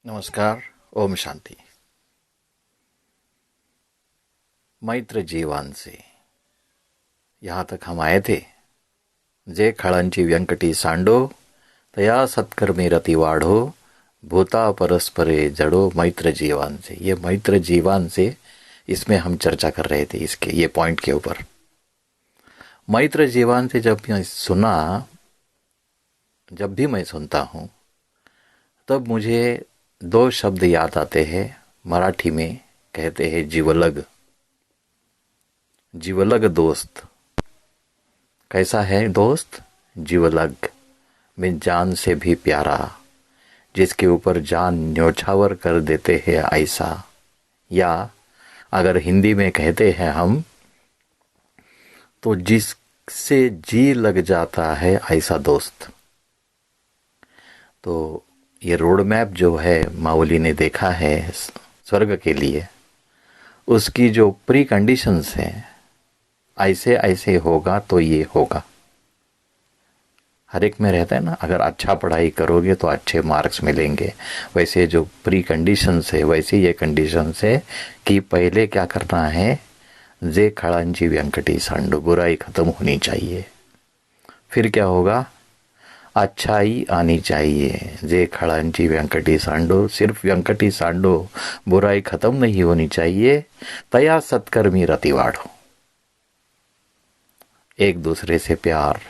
नमस्कार। ओम शांति। मैत्र जीवान से यहाँ तक हम आए थे। जे खळंची व्यंकटी सांडो तया सत्कर्मी रति वाढ़ो भूता परस्परे जड़ो मैत्र जीवान से। ये मैत्र जीवान से इसमें हम चर्चा कर रहे थे, इसके ये पॉइंट के ऊपर। मैत्र जीवान से जब भी मैं सुनता हूँ तब मुझे दो शब्द याद आते हैं। मराठी में कहते हैं जीवलग। जीवलग दोस्त। कैसा है दोस्त? जीवलग में जान से भी प्यारा, जिसके ऊपर जान न्योछावर कर देते हैं ऐसा। या अगर हिंदी में कहते हैं हम तो जिससे जी लग जाता है ऐसा दोस्त। तो ये रोड मैप जो है माऊली ने देखा है स्वर्ग के लिए, उसकी जो प्री कंडीशंस हैं, ऐसे ऐसे होगा तो ये होगा। हर एक में रहता है ना, अगर अच्छा पढ़ाई करोगे तो अच्छे मार्क्स मिलेंगे। वैसे जो प्री कंडीशंस है वैसे ये कंडीशंस है कि पहले क्या करना है, जे खड़ांची व्यंकटी सांडो, बुराई खत्म होनी चाहिए। फिर क्या होगा, अच्छाई आनी चाहिए। जे खड़ांची व्यंकटी सांडो, सिर्फ व्यंकटी सांडो, बुराई खत्म नहीं होनी चाहिए। तया सत्कर्मी रति वाढ़ो, एक दूसरे से प्यार।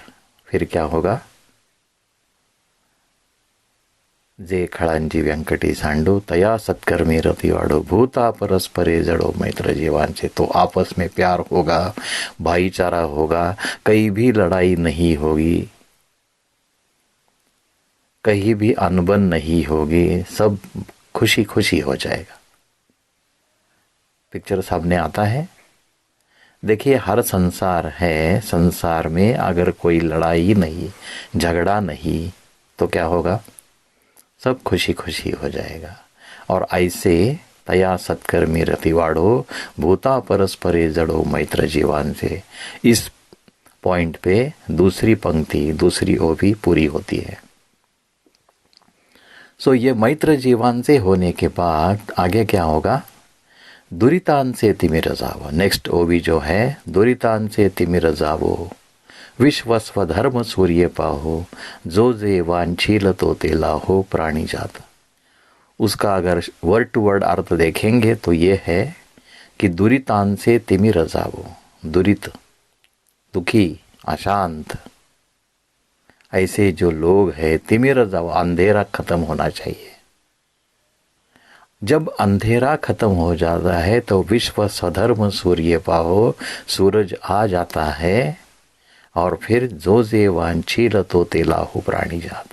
फिर क्या होगा, जे खड़ांची व्यंकटी सांडो तया सत्कर्मी रति वाढ़ो भूता परस्परे जड़ो मैत्र जीवान से। तो आपस में प्यार होगा, भाईचारा होगा, कहीं भी लड़ाई नहीं होगी, कहीं भी अनबन नहीं होगी, सब खुशी खुशी हो जाएगा। पिक्चर सामने आता है। देखिए, हर संसार है, संसार में अगर कोई लड़ाई नहीं, झगड़ा नहीं, तो क्या होगा, सब खुशी खुशी हो जाएगा। और ऐसे तया सत्कर्मी रति वाढ़ो भूता परस्परे जड़ो मैत्र जीवान से, इस पॉइंट पे दूसरी पंक्ति, दूसरी ओवी पूरी होती है। सो ये मैत्र जीवान से होने के बाद आगे क्या होगा, दुरितान से तिमिर जावो। नेक्स्ट ओवी जो है, दुरितान से तिमिर जावो विश्व स्वधर्म सूर्य पाहो जो जे वांछील तो तेला हो प्राणी जात। उसका अगर वर्ड टू वर्ड अर्थ देखेंगे तो ये है कि दुरितान से तिमिर जावो, दुरित, दुखी, अशांत, ऐसे जो लोग हैं, तिमिर जाओ, अंधेरा खत्म होना चाहिए। जब अंधेरा खत्म हो जाता है तो विश्व स्वधर्म सूर्य पाहो, सूरज आ जाता है। और फिर जो जे वांछील तो तेलाहु प्राणी जात,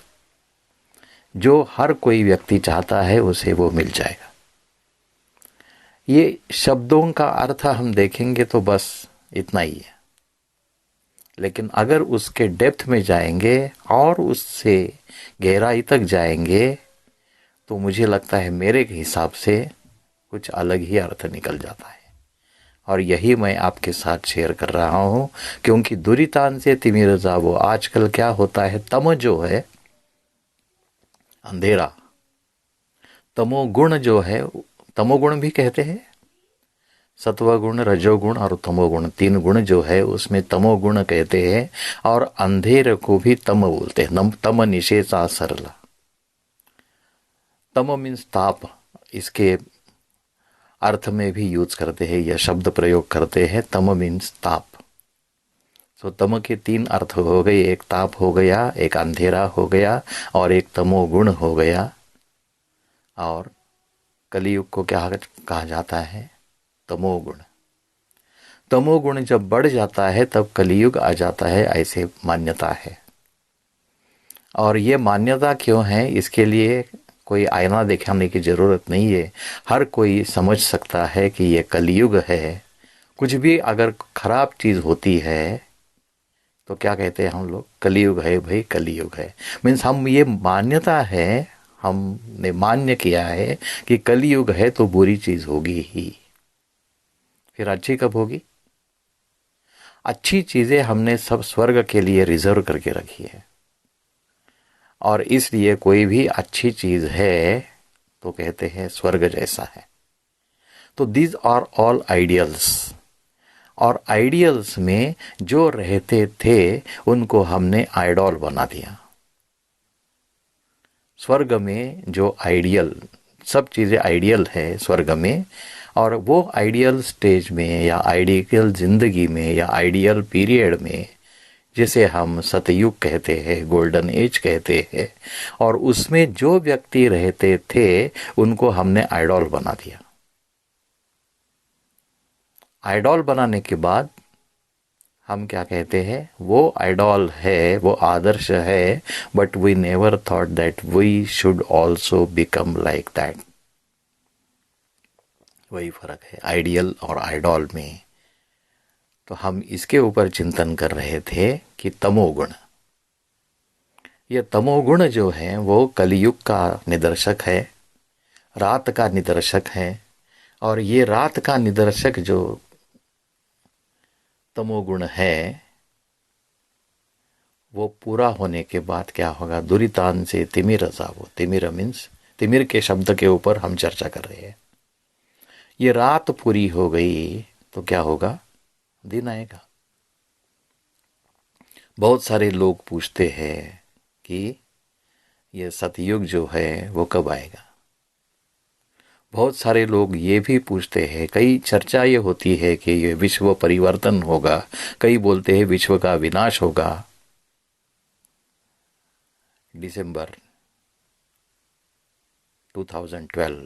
जो हर कोई व्यक्ति चाहता है उसे वो मिल जाएगा। ये शब्दों का अर्थ हम देखेंगे तो बस इतना ही है, लेकिन अगर उसके डेप्थ में जाएंगे और उससे गहराई तक जाएंगे तो मुझे लगता है मेरे हिसाब से कुछ अलग ही अर्थ निकल जाता है। और यही मैं आपके साथ शेयर कर रहा हूँ, क्योंकि दुरितान से तिमिर जावो, आजकल क्या होता है, तम जो है, अंधेरा, तमोगुण जो है, तमोगुण भी कहते हैं, सत्वगुण, रजोगुण और तमोगुण, तीन गुण जो है उसमें तमोगुण कहते हैं। और अंधेरे को भी तम बोलते हैं, तम निशेषा सरला। तम मीन्स ताप, इसके अर्थ में भी यूज करते हैं, यह शब्द प्रयोग करते हैं। तम मीन्स ताप। तो तम के तीन अर्थ हो गए, एक ताप हो गया, एक अंधेरा हो गया और एक तमोगुण हो गया। और कलियुग को क्या कहा जाता है, तमोगुण। तमोगुण जब बढ़ जाता है तब कलियुग आ जाता है, ऐसे मान्यता है। और ये मान्यता क्यों है, इसके लिए कोई आईना दिखाने की जरूरत नहीं है। हर कोई समझ सकता है कि ये कलियुग है। कुछ भी अगर खराब चीज होती है तो क्या कहते हैं हम लोग, कलियुग है भाई, कलियुग है। मीन्स हम ये मान्यता है, हमने मान्य किया है कि कलियुग है तो बुरी चीज होगी ही। फिर अच्छी कब होगी? अच्छी चीजें हमने सब स्वर्ग के लिए रिजर्व करके रखी है। और इसलिए कोई भी अच्छी चीज है तो कहते हैं स्वर्ग जैसा है। तो दीज आर ऑल आइडियल्स, और आइडियल्स में जो रहते थे उनको हमने आइडॉल बना दिया। स्वर्ग में जो आइडियल, सब चीज़ें आइडियल है स्वर्ग में, और वो आइडियल स्टेज में या आइडियल जिंदगी में या आइडियल पीरियड में, जिसे हम सतयुग कहते हैं, गोल्डन एज कहते हैं, और उसमें जो व्यक्ति रहते थे उनको हमने आइडॉल बना दिया। आइडॉल बनाने के बाद हम क्या कहते हैं, वो आइडॉल है, वो आदर्श है, but we never thought that we should also become like that. वही फर्क है आइडियल और आइडॉल में। तो हम इसके ऊपर चिंतन कर रहे थे कि तमोगुण, ये तमोगुण जो है वो कलयुग का निदर्शक है, रात का निदर्शक है। और ये रात का निदर्शक जो तमोगुण है वो पूरा होने के बाद क्या होगा, दुरितान से तिमिर जावो। तिमिर मीन्स, तिमिर के शब्द के ऊपर हम चर्चा कर रहे हैं। ये रात पूरी हो गई तो क्या होगा, दिन आएगा। बहुत सारे लोग पूछते हैं कि ये सतयुग जो है वो कब आएगा। बहुत सारे लोग ये भी पूछते हैं, कई चर्चा ये होती है कि ये विश्व परिवर्तन होगा, कई बोलते हैं विश्व का विनाश होगा। दिसंबर 2012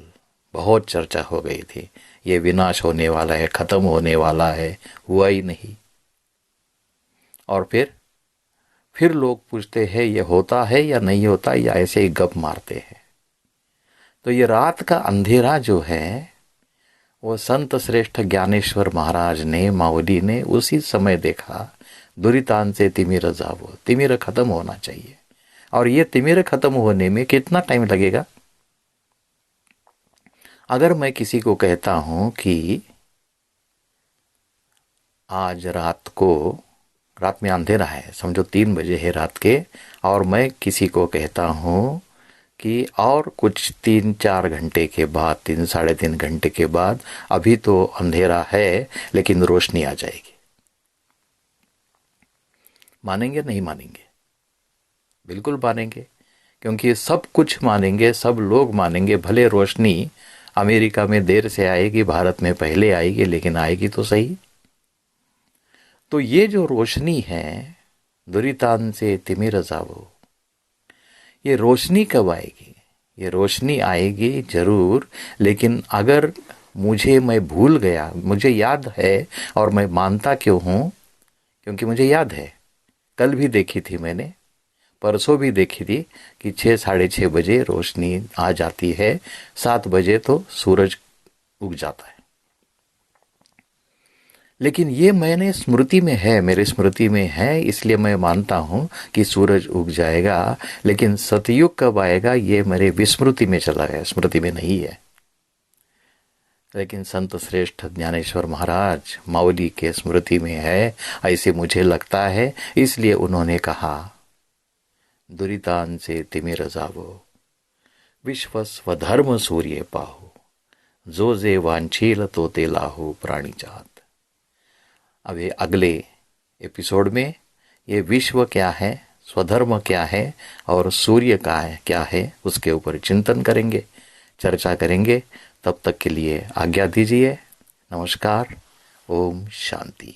बहुत चर्चा हो गई थी, ये विनाश होने वाला है, खत्म होने वाला है, हुआ ही नहीं। और फिर लोग पूछते हैं ये होता है या नहीं होता, या ऐसे ही गप मारते हैं। तो ये रात का अंधेरा जो है वो संत श्रेष्ठ ज्ञानेश्वर महाराज ने, मावली ने उसी समय देखा, दुरितान से तिमिर जावो, तिमिर खत्म होना चाहिए। और ये तिमिर खत्म होने में कितना टाइम लगेगा। अगर मैं किसी को कहता हूं कि आज रात में अंधेरा है, समझो 3 बजे है रात के, और मैं किसी को कहता हूं कि और कुछ 3-4 घंटे के बाद, 3-3.5 घंटे के बाद, अभी तो अंधेरा है लेकिन रोशनी आ जाएगी, मानेंगे नहीं मानेंगे? बिल्कुल मानेंगे, क्योंकि सब कुछ मानेंगे, सब लोग मानेंगे। भले रोशनी अमेरिका में देर से आएगी, भारत में पहले आएगी, लेकिन आएगी तो सही। तो ये जो रोशनी है, दुरितान से तिमिर जावो, ये रोशनी कब आएगी? ये रोशनी आएगी जरूर, लेकिन अगर मैं भूल गया, मुझे याद है, और मैं मानता क्यों हूं, क्योंकि मुझे याद है, कल भी देखी थी मैंने, परसों भी देखी थी कि 6-6:30 बजे रोशनी आ जाती है, 7 बजे तो सूरज उग जाता है। लेकिन ये मैंने स्मृति में है, मेरे स्मृति में है, इसलिए मैं मानता हूँ कि सूरज उग जाएगा। लेकिन सतयुग कब आएगा ये मेरे विस्मृति में चला गया, स्मृति में नहीं है। लेकिन संत श्रेष्ठ ज्ञानेश्वर महाराज मावली के स्मृति में है, ऐसे मुझे लगता है। इसलिए उन्होंने कहा, दुरितान से तिमिर जावो, विश्व स्वधर्म सूर्य पाहु, जो जे वांछील तो ते लाहु प्राणी चाहत। अब ये अगले एपिसोड में ये विश्व क्या है, स्वधर्म क्या है, और सूर्य का क्या है, उसके ऊपर चिंतन करेंगे, चर्चा करेंगे। तब तक के लिए आज्ञा दीजिए। नमस्कार। ओम शांति।